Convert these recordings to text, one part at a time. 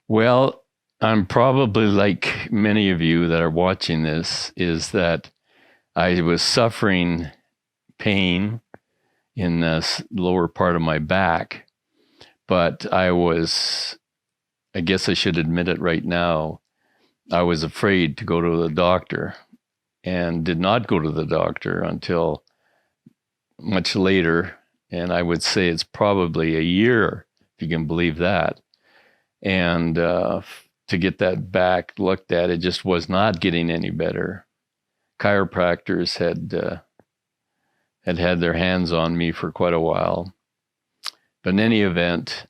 Well, I'm probably like many of you that are watching this, is that I was suffering pain in the lower part of my back, but I guess I should admit it right now, I was afraid to go to the doctor and did not go to the doctor until much later. And I would say it's probably a year, if you can believe that. And to get that back looked at, it just was not getting any better. Chiropractors had their hands on me for quite a while. But in any event,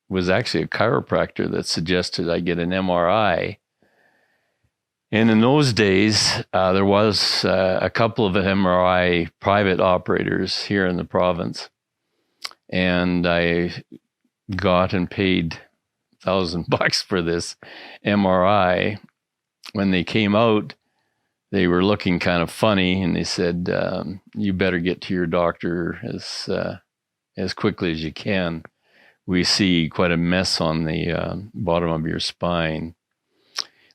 was actually a chiropractor that suggested I get an MRI. And in those days, there was a couple of MRI private operators here in the province. And I got and paid $1,000 for this MRI. When they came out, they were looking kind of funny, and they said, "You better get to your doctor as quickly as you can. We see quite a mess on the bottom of your spine."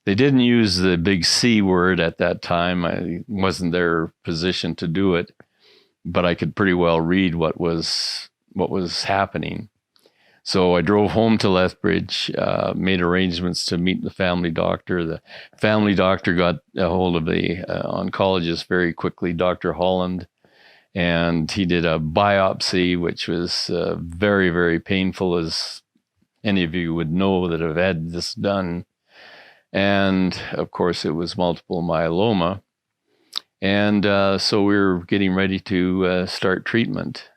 They didn't use the big C word at that time. I wasn't their position to do it, but I could pretty well read what was happening. So I drove home to Lethbridge, made arrangements to meet the family doctor. The family doctor got a hold of the oncologist very quickly, Dr. Holland, and he did a biopsy, which was very, very painful, as any of you would know that have had this done. And of course, it was multiple myeloma. And so we were getting ready to start treatment.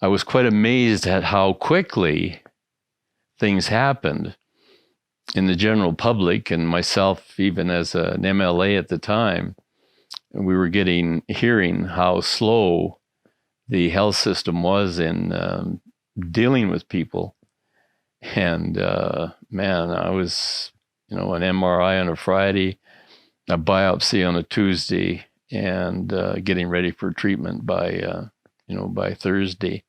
I was quite amazed at how quickly things happened in the general public, and myself, even as an MLA at the time. We were hearing how slow the health system was in dealing with people. And man, I was, an MRI on a Friday, a biopsy on a Tuesday, and getting ready for treatment by Thursday.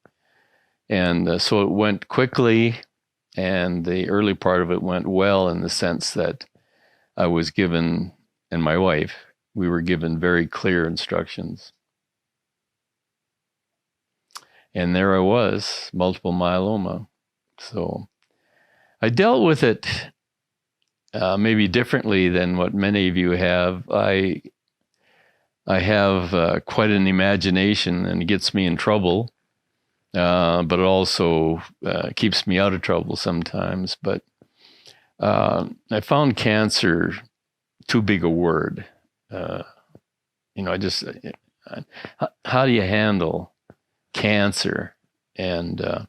And so it went quickly, and the early part of it went well in the sense that I was given, and my wife, we were given very clear instructions. And there I was, multiple myeloma. So I dealt with it maybe differently than what many of you have. I have quite an imagination, and it gets me in trouble. But it also keeps me out of trouble sometimes. But I found cancer too big a word. How do you handle cancer? And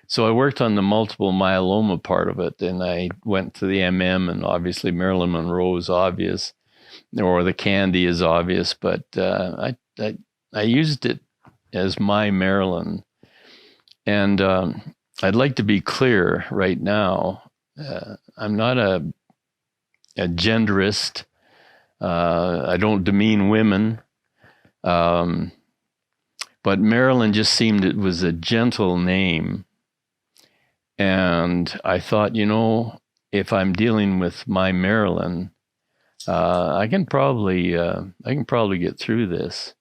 so I worked on the multiple myeloma part of it, and I went to the and obviously Marilyn Monroe is obvious, or the candy is obvious, but I used it as my Marilyn. And I'd like to be clear right now. I'm not a genderist. I don't demean women. But Marilyn just seemed it was a gentle name. And I thought, if I'm dealing with my Marilyn, I can probably get through this.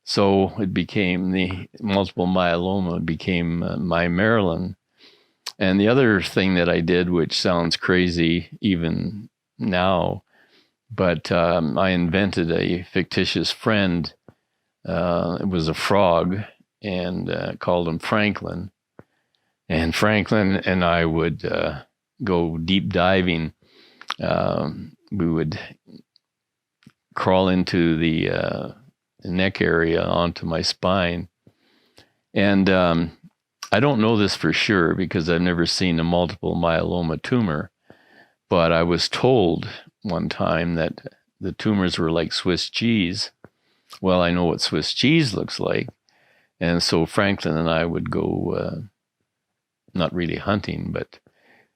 So it became the multiple myeloma became my Marilyn. And the other thing that I did, which sounds crazy even now, but I invented a fictitious friend. It was a frog, and called him Franklin. And Franklin and I would go deep diving. We would crawl into the neck area onto my spine. And I don't know this for sure because I've never seen a multiple myeloma tumor, but I was told one time that the tumors were like Swiss cheese. Well, I know what Swiss cheese looks like. And so Franklin and I would go, not really hunting, but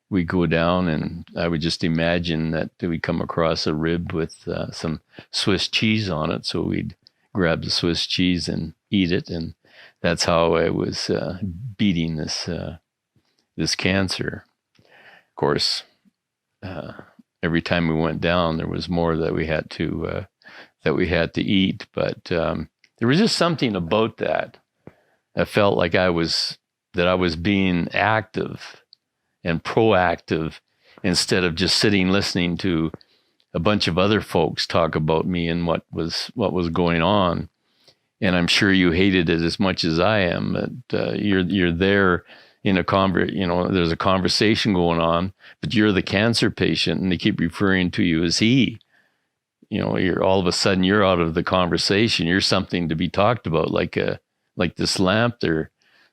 we'd go down, and I would just imagine that we'd come across a rib with some Swiss cheese on it. So we'd grab the Swiss cheese and eat it, and that's how I was beating this this cancer. Of course, every time we went down, there was more that we had to eat. But there was just something about that. I felt like I was being active and proactive instead of just sitting listening to a bunch of other folks talk about me and what was going on. And I'm sure you hated it as much as I am. But you're there in there's a conversation going on, but you're the cancer patient, and they keep referring to you as he. You're all of a sudden you're out of the conversation. You're something to be talked about, like this lamp they're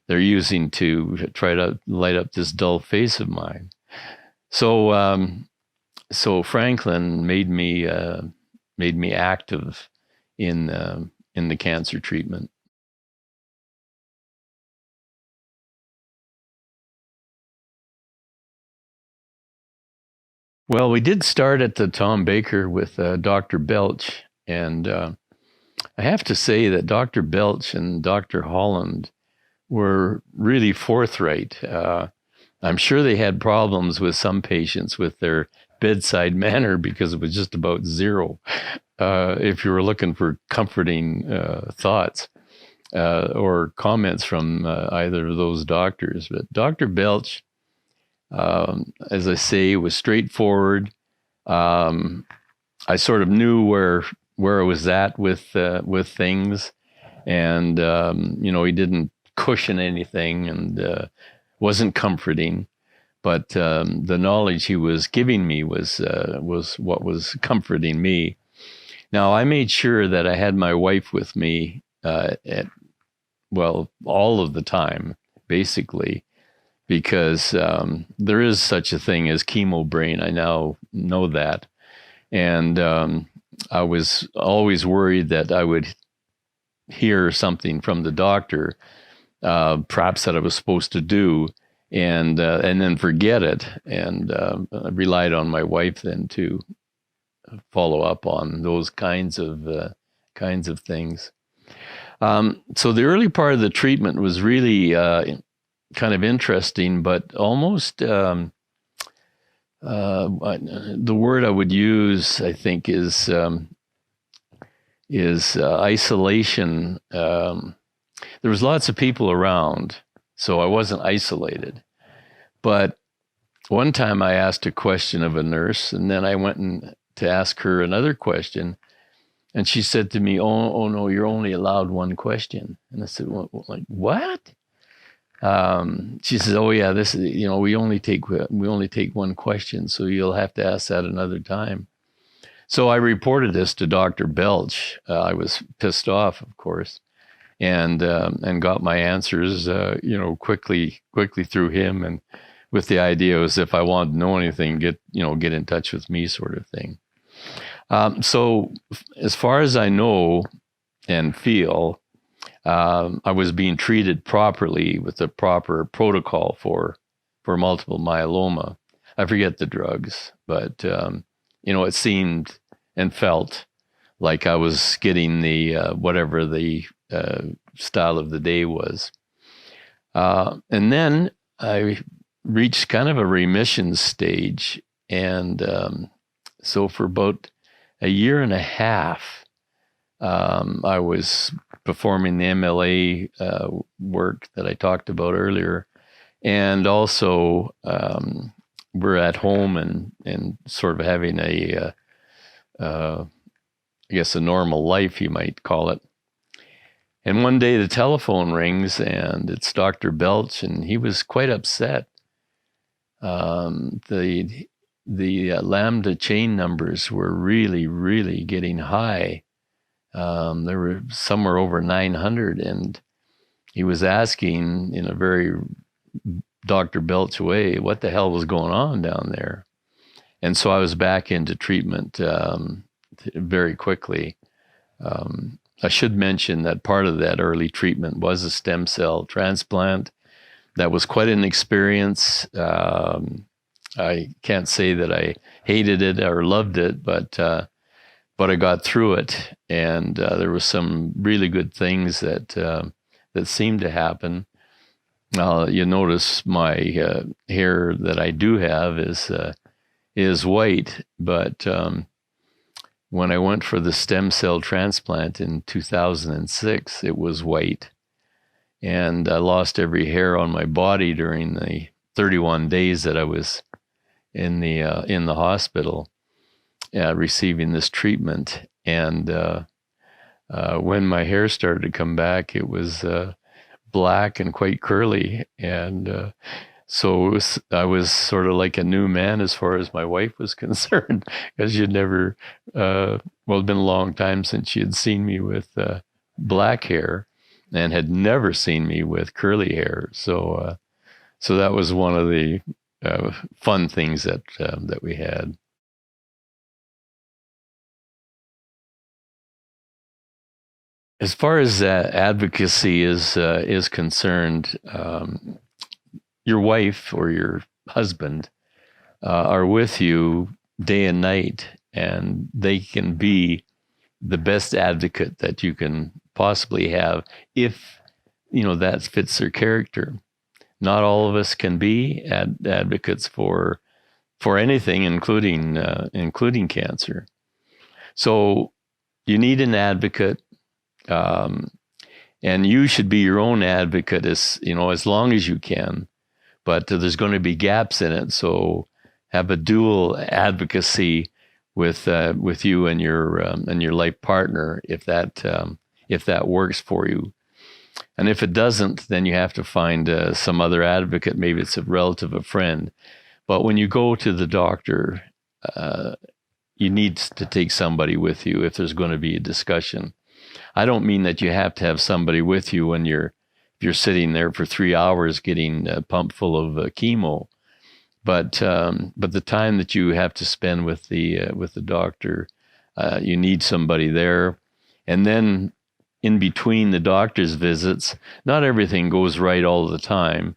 using to try to light up this dull face of mine. So Franklin made me active in the cancer treatment. Well, we did start at the Tom Baker with Dr. Belch, and I have to say that Dr. Belch and Dr. Holland were really forthright. I'm sure they had problems with some patients with their bedside manner because it was just about zero. If you were looking for comforting thoughts or comments from either of those doctors. But Dr. Belch, as I say, was straightforward. I sort of knew where I was at with things, and he didn't cushion anything and wasn't comforting. But the knowledge he was giving me was what was comforting me. Now, I made sure that I had my wife with me all of the time, basically, because there is such a thing as chemo brain. I now know that. And I was always worried that I would hear something from the doctor, perhaps that I was supposed to do, and then forget it. And I relied on my wife then to follow up on those kinds of things. So the early part of the treatment was really kind of interesting, but almost the word I would use, I think, is isolation. There was lots of people around, so I wasn't isolated. But one time I asked a question of a nurse, and then I went to ask her another question, and she said to me, "Oh no, you're only allowed one question." And I said, well, "Like what?" She says, "Oh yeah, this is, we only take one question, so you'll have to ask that another time." So I reported this to Dr. Belch. I was pissed off, of course, and got my answers, quickly through him, and with the idea was if I wanted to know anything, get in touch with me, sort of thing. So as far as I know and feel, I was being treated properly with the proper protocol for multiple myeloma. I forget the drugs, but it seemed and felt like I was getting the whatever the style of the day was. And then I reached kind of a remission stage, and so for about a year and a half, I was performing the MLA work that I talked about earlier, and also we're at home and sort of having I guess a normal life, you might call it. And one day the telephone rings, and it's Dr. Belch, and he was quite upset. The lambda chain numbers were really, really getting high. There were somewhere over 900, and he was asking in a very Dr. Belch way what the hell was going on down there. And so I was back into treatment very quickly. I should mention that part of that early treatment was a stem cell transplant. That was quite an experience. I can't say that I hated it or loved it, but I got through it, and there were some really good things that seemed to happen. You notice my hair that I do have is white, but when I went for the stem cell transplant in 2006, it was white. And I lost every hair on my body during the 31 days that I was in the hospital receiving this treatment. And when my hair started to come back, it was black and quite curly. And so I was sort of like a new man as far as my wife was concerned, because she'd never, it'd been a long time since she had seen me with black hair and had never seen me with curly hair. So that was one of the fun things that we had. As far as advocacy is concerned, your wife or your husband are with you day and night, and they can be the best advocate that you can possibly have if that fits their character. Not all of us can be advocates for anything, including cancer. So you need an advocate. And you should be your own advocate as long as you can, but there's going to be gaps in it. So have a dual advocacy with you and your life partner, if that works for you. And if it doesn't, then you have to find some other advocate. Maybe it's a relative, a friend. But when you go to the doctor, you need to take somebody with you if there's going to be a discussion. I don't mean that you have to have somebody with you when you're sitting there for 3 hours getting pumped full of chemo, but the time that you have to spend with the doctor, you need somebody there. And then in between the doctor's visits, not everything goes right all the time,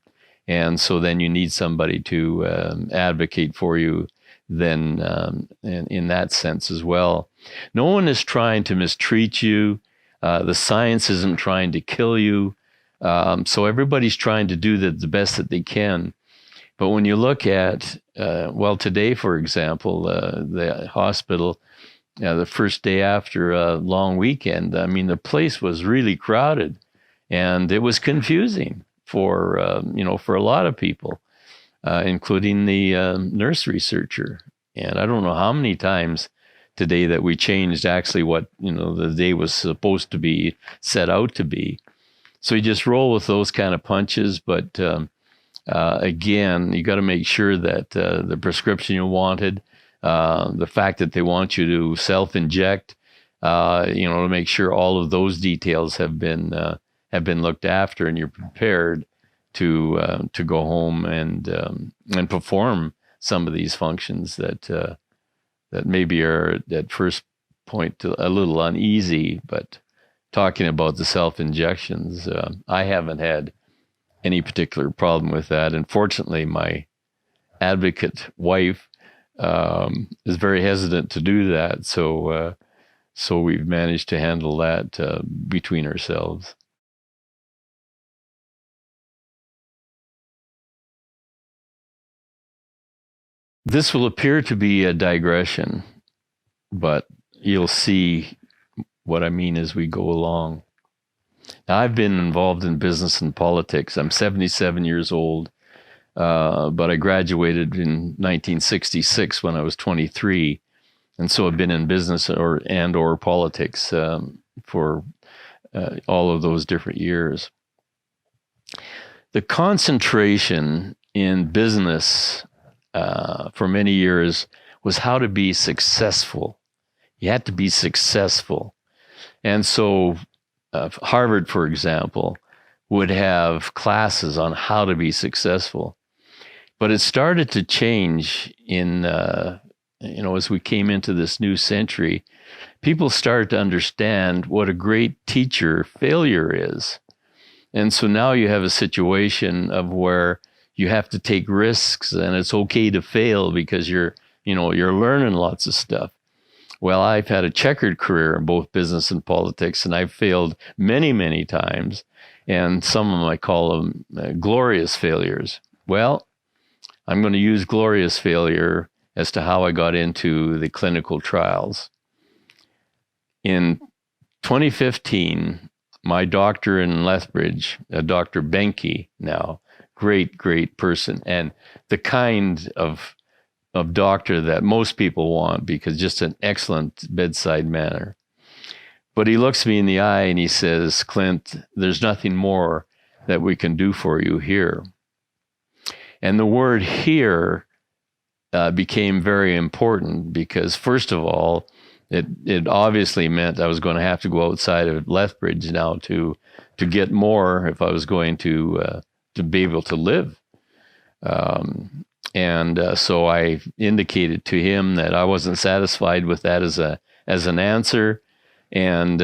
and so then you need somebody to advocate for you. Then in that sense as well, no one is trying to mistreat you. The science isn't trying to kill you. So everybody's trying to do the best that they can. But when you look at, today, for example, the hospital, the first day after a long weekend, I mean, the place was really crowded, and it was confusing for a lot of people, including the nurse researcher. And I don't know how many times today that we changed actually what the day was supposed to be set out to be. So you just roll with those kind of punches. But again, you got to make sure that the prescription you wanted, the fact that they want you to self-inject, to make sure all of those details have been looked after, and you're prepared to go home and perform some of these functions that maybe are at first point a little uneasy. But talking about the self-injections, I haven't had any particular problem with that. And fortunately, my advocate wife is very hesitant to do that. So we've managed to handle that between ourselves. This will appear to be a digression, but you'll see what I mean as we go along. Now, I've been involved in business and politics. I'm 77 years old, but I graduated in 1966 when I was 23, and so I've been in business or politics for all of those different years. The concentration in business for many years was how to be successful. You had to be successful. And so Harvard, for example, would have classes on how to be successful. But it started to change as we came into this new century. People started to understand what a great teacher failure is. And so now you have a situation of where you have to take risks, and it's okay to fail because you're learning lots of stuff. Well, I've had a checkered career in both business and politics, and I've failed many, many times. And some of them I call them glorious failures. Well, I'm going to use glorious failure as to how I got into the clinical trials. In 2015, my doctor in Lethbridge, Dr. Benke now, great person, and the kind of doctor that most people want, because just an excellent bedside manner. But he looks me in the eye and he says, Clint, there's nothing more that we can do for you here. And the word here became very important because, first of all, it obviously meant I was going to have to go outside of Lethbridge now to get more if I was going to be able to live. So I indicated to him that I wasn't satisfied with that as an answer, and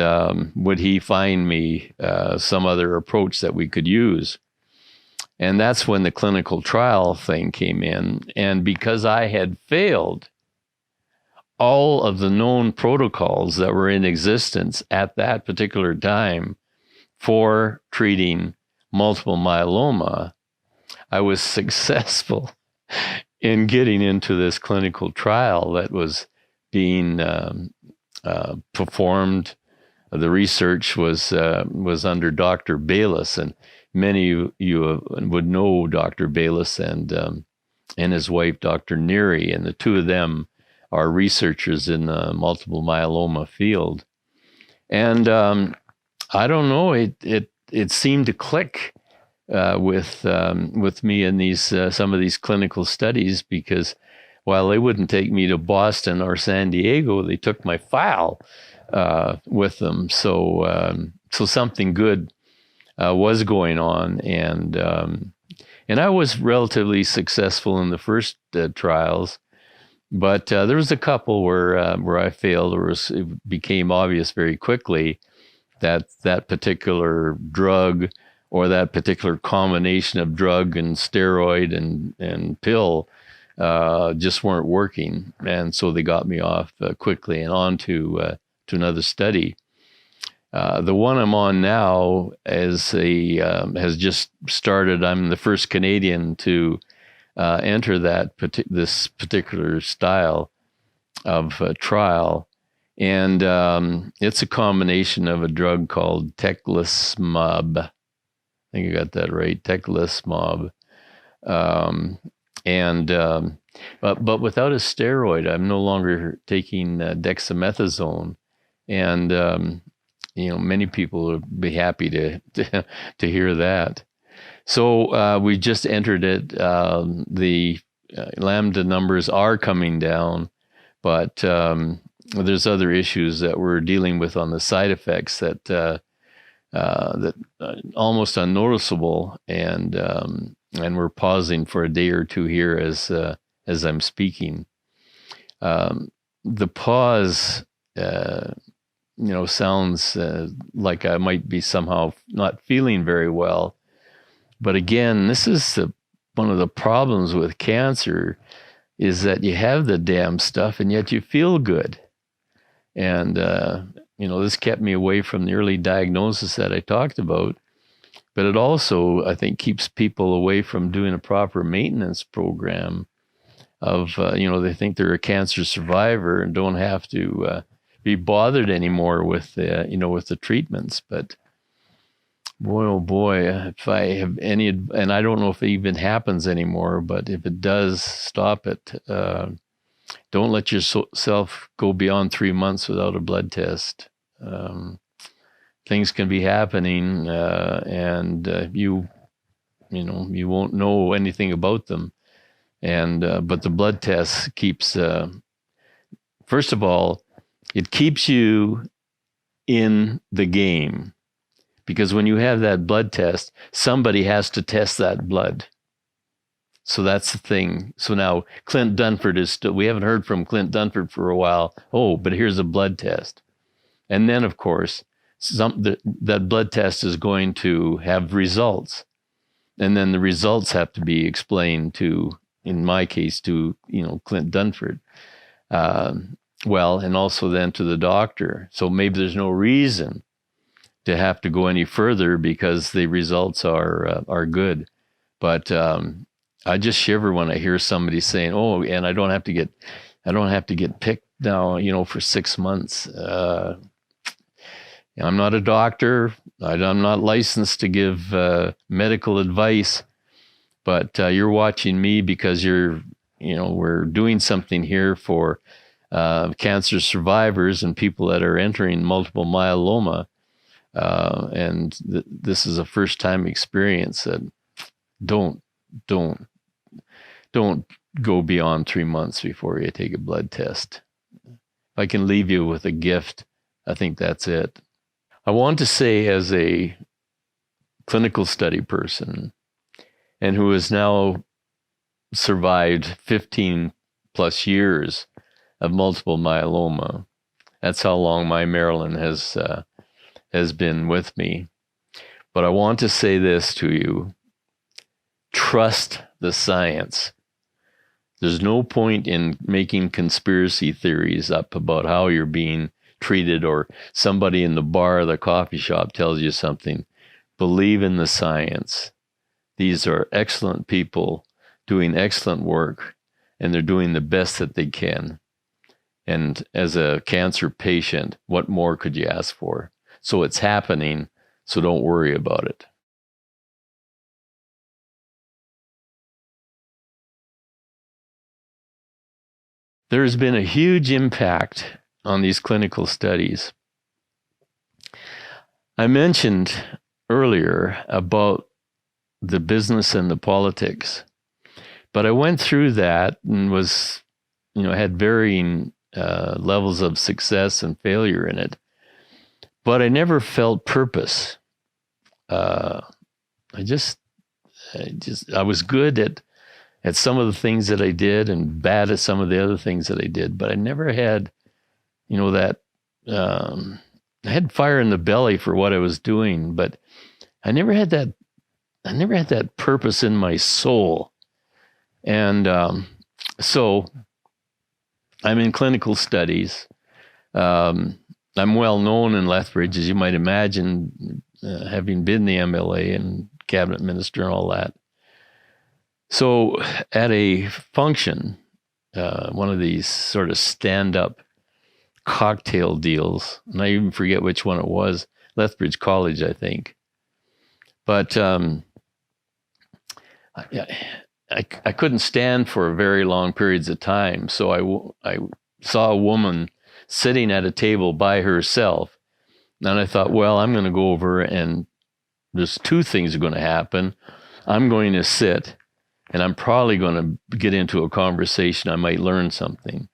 would he find me some other approach that we could use. And that's when the clinical trial thing came in. And because I had failed all of the known protocols that were in existence at that particular time for treating multiple myeloma, I was successful in getting into this clinical trial that was being performed. The research was under Dr. Bayless, and many of you would know Dr. Bayless and his wife, Dr. Neary, and the two of them are researchers in the multiple myeloma field. And I don't know, it seemed to click with me in these some of these clinical studies, because while they wouldn't take me to Boston or San Diego, they took my file with them. So something good was going on, and I was relatively successful in the first trials, but there was a couple where I failed, or it became obvious very quickly that particular drug or that particular combination of drug and steroid and pill just weren't working, and so they got me off quickly and on to another study. The one I'm on now has just started. I'm the first Canadian to enter this particular style of trial, and it's a combination of a drug called teclistamab. I think I got that right, teclistamab, but without a steroid. I'm no longer taking dexamethasone, and many people would be happy to hear that. So we just entered it. The lambda numbers are coming down, but there's other issues that we're dealing with on the side effects that almost unnoticeable, and we're pausing for a day or two here as I'm speaking. The pause, sounds like I might be somehow not feeling very well. But again, this is one of the problems with cancer, is that you have the damn stuff and yet you feel good. And, this kept me away from the early diagnosis that I talked about. But it also, I think, keeps people away from doing a proper maintenance program of, they think they're a cancer survivor and don't have to be bothered anymore with the treatments. But boy, oh boy, if I have any, and I don't know if it even happens anymore, but if it does, stop it. Don't let yourself go beyond 3 months without a blood test. Things can be happening, and you won't know anything about them. And but the blood test keeps, first of all, it keeps you in the game, because when you have that blood test, somebody has to test that blood. So that's the thing. So now Clint Dunford is still, we haven't heard from Clint Dunford for a while. Oh, but here's a blood test. And then, of course, that blood test is going to have results. And then the results have to be explained to, in my case, to, Clint Dunford. Well, and also then to the doctor. So maybe there's no reason to have to go any further because the results are good. But I just shiver when I hear somebody saying, "Oh, and I don't have to get picked now, for 6 months." I'm not a doctor. I'm not licensed to give medical advice, but you're watching me because we're doing something here for cancer survivors and people that are entering multiple myeloma. And this is a first-time experience. That don't go beyond 3 months before you take a blood test. If I can leave you with a gift, I think that's it. I want to say, as a clinical study person and who has now survived 15 plus years of multiple myeloma, that's how long my Marilyn has been with me. But I want to say this to you: trust the science. There's no point in making conspiracy theories up about how you're being treated, or somebody in the bar or the coffee shop tells you something. Believe in the science. These are excellent people doing excellent work, and they're doing the best that they can. And as a cancer patient, what more could you ask for? So it's happening, so don't worry about it. There's been a huge impact on these clinical studies. I mentioned earlier about the business and the politics, but I went through that and had varying levels of success and failure in it, but I never felt purpose. I was good at some of the things that I did and bad at some of the other things that I did, but I never had, that I had fire in the belly for what I was doing, but I never had that purpose in my soul. And so I'm in clinical studies. I'm well known in Lethbridge, as you might imagine, having been the MLA and cabinet minister and all that. So at a function, one of these sort of stand-up cocktail deals, and I even forget which one it was, Lethbridge College, I think. But I couldn't stand for very long periods of time, so I saw a woman sitting at a table by herself, and I thought, well, I'm going to go over, and there's two things are going to happen. I'm going to sit, and I'm probably going to get into a conversation. I might learn something.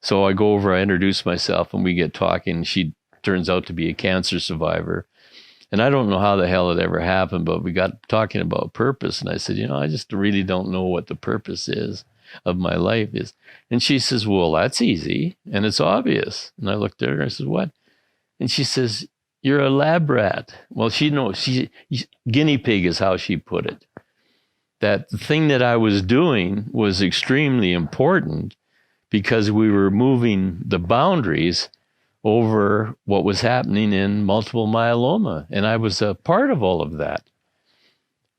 So I go over, I introduce myself, and we get talking. She turns out to be a cancer survivor. And I don't know how the hell it ever happened, but we got talking about purpose. And I said, I just really don't know what the purpose is of my life is. And she says, well, that's easy. And it's obvious. And I looked at her and I said, what? And she says, you're a lab rat. Well, she knows, guinea pig is how she put it. That the thing that I was doing was extremely important because we were moving the boundaries over what was happening in multiple myeloma. And I was a part of all of that.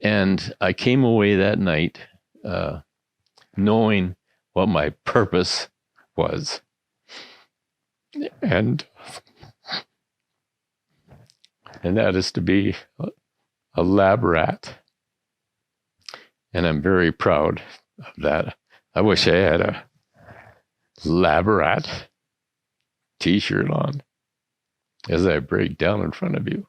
And I came away that night knowing what my purpose was. And that is to be a lab rat. And I'm very proud of that. I wish I had a lab rat t-shirt on as I break down in front of you.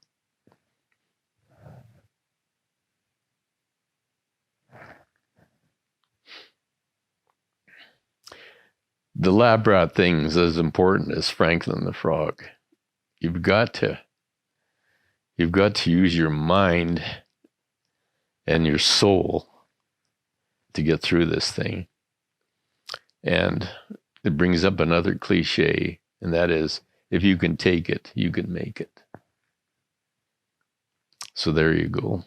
The lab rat thing is as important as Franklin the Frog. You've got to use your mind and your soul to get through this thing. And it brings up another cliche, and that is, if you can take it, you can make it. So there you go.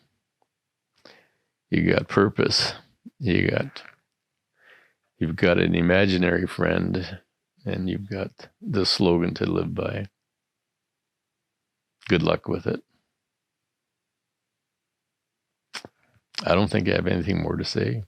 You got purpose. You've got an imaginary friend, and you've got the slogan to live by. Good luck with it. I don't think I have anything more to say.